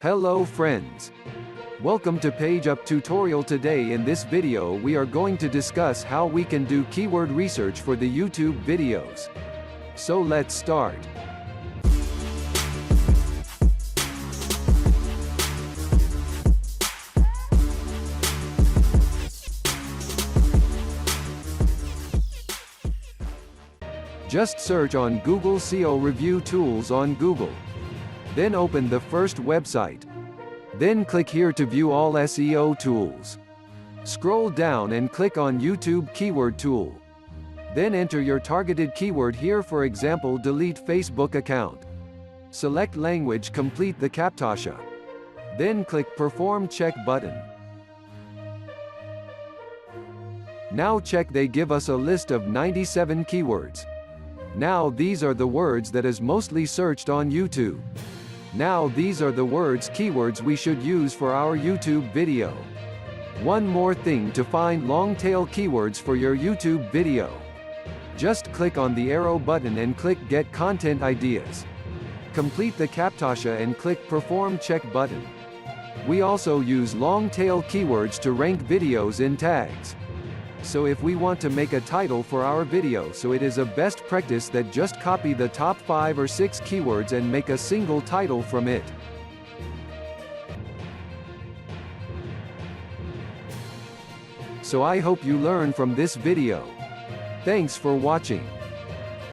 Hello friends. Welcome to PGEUP tutorial. Today in this video we are going to discuss how we can do keyword research for the YouTube videos. So let's start. Just search on Google SEO review tools on Google. Then open the first website. Then click here to view all SEO tools. Scroll down and click on YouTube keyword tool. Then enter your targeted keyword here, for example delete Facebook account. Select language, complete the captcha. Then click perform check button. Now check, they give us a list of 97 keywords. Now these are the words that is mostly searched on YouTube. Now these are the keywords we should use for our YouTube video. One more thing to find long tail keywords for your YouTube video. Just click on the arrow button and click get content ideas. Complete the captcha and click perform check button. We also use long tail keywords to rank videos in tags. So if we want to make a title for our video, so it is a best practice that just copy the top 5 or 6 keywords and make a single title from it. So I hope you learn from this video. Thanks for watching.